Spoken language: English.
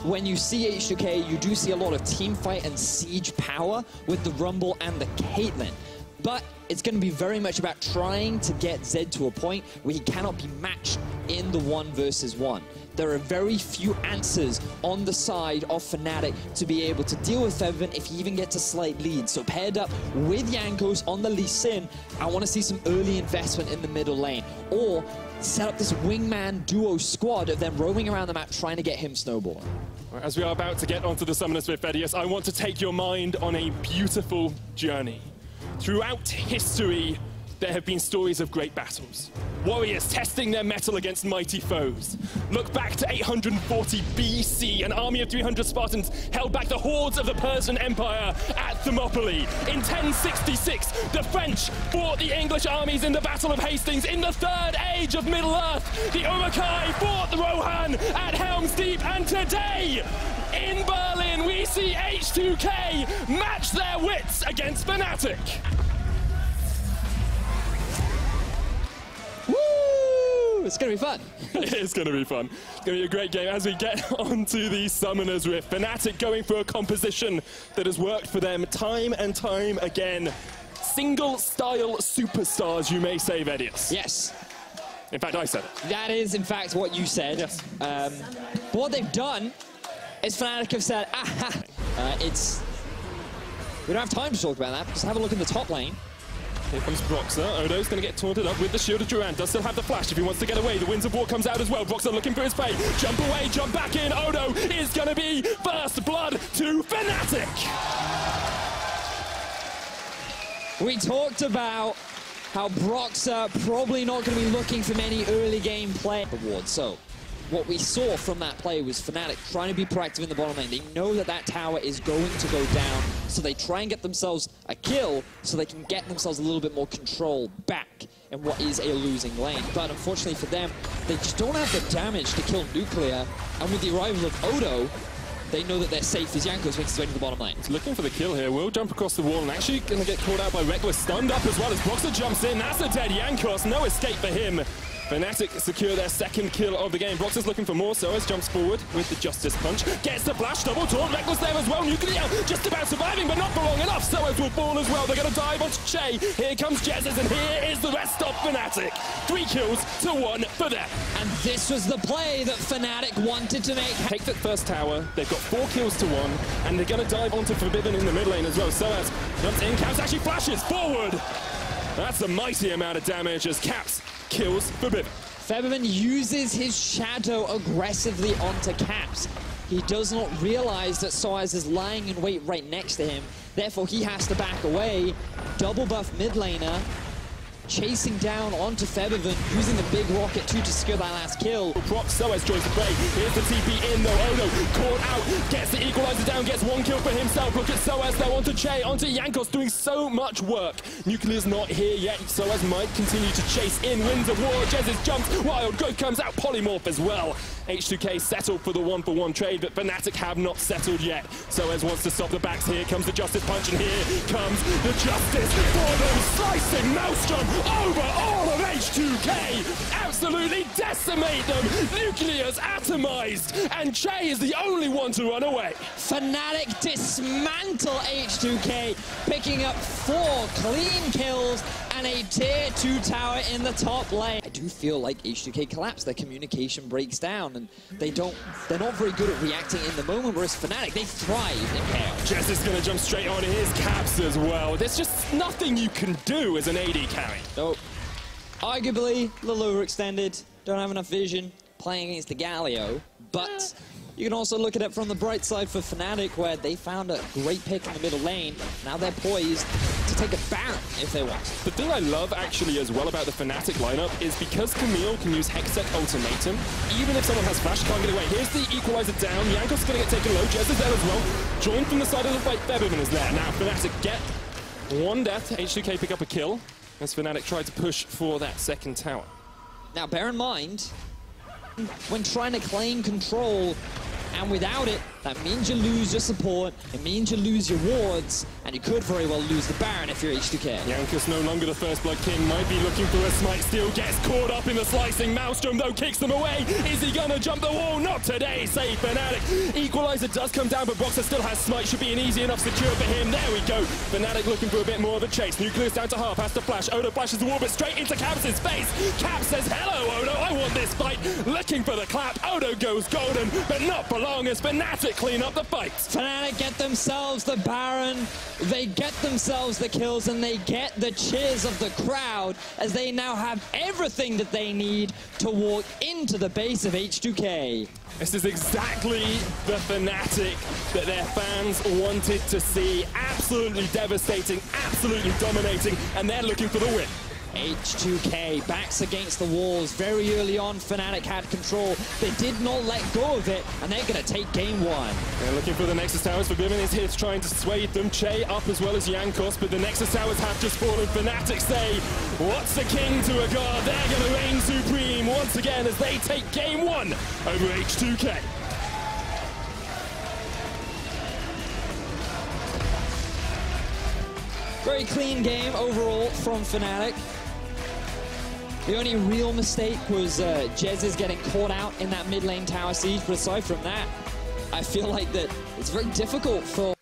when you see H2K, you do see a lot of team fight and siege power with the Rumble and the Caitlyn. But it's going to be very much about trying to get Zed to a point where he cannot be matched in the 1 versus 1. There are very few answers on the side of Fnatic to be able to deal with Febiven if he even gets a slight lead. So paired up with Jankos on the Lee Sin, I want to see some early investment in the middle lane. Or set up this wingman duo squad of them roaming around the map trying to get him snowballing. As we are about to get onto the Summoners with Fedius, I want to take your mind on a beautiful journey. Throughout history, there have been stories of great battles. Warriors testing their mettle against mighty foes. Look back to 840 BC, an army of 300 Spartans held back the hordes of the Persian Empire at Thermopylae. In 1066, the French fought the English armies in the Battle of Hastings. In the Third Age of Middle-earth, the Uruk-hai fought the Rohan at Helm's Deep. And today, in Berlin, we see H2K match their wits against Fnatic. It's going to be fun. It is going to be fun. It's going to be a great game as we get onto the Summoners with Fnatic going for a composition that has worked for them time and time again. Single-style superstars, you may say, Vedius. Yes. In fact, I said it. That is, in fact, what you said. Yes. But what they've done is Fnatic have said, aha, we don't have time to talk about that, because have a look in the top lane. Here comes Broxer. Odo's going to get taunted up with the Shield of Durant. Does still have the flash if he wants to get away. The Winds of War comes out as well. Broxer looking for his fate. Jump away, jump back in. Odo is going to be first blood to Fnatic. We talked about how Broxer probably not going to be looking for many early game play awards. So what we saw from that play was Fnatic trying to be proactive in the bottom lane. They know that that tower is going to go down, so they try and get themselves a kill so they can get themselves a little bit more control back in what is a losing lane. But unfortunately for them, they just don't have the damage to kill Nuclear. And with the arrival of Odo, they know that they're safe as Jankos makes his way to the bottom lane. He's looking for the kill here. Will jump across the wall and actually going to get caught out by Reckless. Stunned up as well as Broxer jumps in. That's a dead Jankos. No escape for him. Fnatic secure their second kill of the game. Broxer's looking for more, Soaz jumps forward with the Justice Punch. Gets the flash, double taunt, Reckless there as well. Nuclear just about surviving, but not for long enough. Soaz will fall as well. They're going to dive onto Che. Here comes Jezus, and here is the rest of Fnatic. 3 kills to 1 for them. And this was the play that Fnatic wanted to make. Take that first tower. They've got 4 kills to 1, and they're going to dive onto Forbidden in the mid lane as well. Soaz jumps in, Caps actually flashes forward. That's a mighty amount of damage as Caps kills Forbidden. Febiven uses his shadow aggressively onto Caps. He does not realize that Soaz is lying in wait right next to him. Therefore, he has to back away. Double buff mid laner, chasing down onto Febiven, using the big rocket too to secure that last kill. Proc, Soaz joins the fray. Here's the TP in though. Odo caught out, gets the equalizer down, gets 1 kill for himself. Look at Soaz though, onto Che, onto Jankos, doing so much work. Nuclear's not here yet. Soaz might continue to chase in. Winds of War, Jezus jumps, Wild Growth comes out, Polymorph as well. H2K settled for the 1-for-1 trade, but Fnatic have not settled yet. Soaz wants to stop the backs. Here comes the Justice Punch, and here comes the Justice for them. Slicing Maelstrom over all of H2K. Absolutely decimate them. Nuclear's atomized, and Che is the only one to run away. Fnatic dismantle H2K, picking up 4 clean kills and a tier 2 tower in the top lane. I do feel like H2K collapse. Their communication breaks down, and they're not very good at reacting in the moment, whereas Fnatic, they thrive in chaos. Jess is going to jump straight on his Caps as well. There's just nothing you can do as an AD carry. So, arguably, a little overextended, don't have enough vision, playing against the Galio, but you can also look at it from the bright side for Fnatic, where they found a great pick in the middle lane. Now they're poised to take a Baron if they want. The thing I love actually as well about the Fnatic lineup is because Camille can use Hextech Ultimatum, even if someone has flash, can't get away. Here's the equalizer down. Jankos is going to get taken low. Jez is there as well. Joined from the side of the fight, Febiven is there. Now Fnatic get 1 death. H2K pick up a kill as Fnatic try to push for that second tower. Now bear in mind, when trying to claim control, and without it, That means you lose your support, it means you lose your wards, and you could very well lose the Baron if you're H2K. Jankos no longer the first blood king, might be looking for a smite, still gets caught up in the slicing. Maelstrom though kicks them away. Is he gonna jump the wall? Not today, say Fnatic. Equalizer does come down, but Boxer still has smite, should be an easy enough secure for him. There we go. Fnatic looking for a bit more of a chase. Nucleus down to half, has to flash. Odo flashes the wall, but straight into Caps' face. Cap says, hello Odo, I want this fight. Looking for the clap, Odo goes golden, but not for long as Fnatic clean up the fight. Fnatic get themselves the Baron, they get themselves the kills, and they get the cheers of the crowd as they now have everything that they need to walk into the base of H2K. This is exactly the Fnatic that their fans wanted to see. Absolutely devastating, absolutely dominating, and they're looking for the win. H2K backs against the walls. Very early on, Fnatic had control. They did not let go of it, and they're going to take game one. They're looking for the Nexus Towers. Forbidden is here trying to sway them. Che up as well as Jankos, but the Nexus Towers have just fallen. Fnatic say, what's a king to a god? They're going to reign supreme once again as they take game one over H2K. Very clean game overall from Fnatic. The only real mistake was Jez's getting caught out in that mid lane tower siege, but aside from that, I feel like that it's very difficult for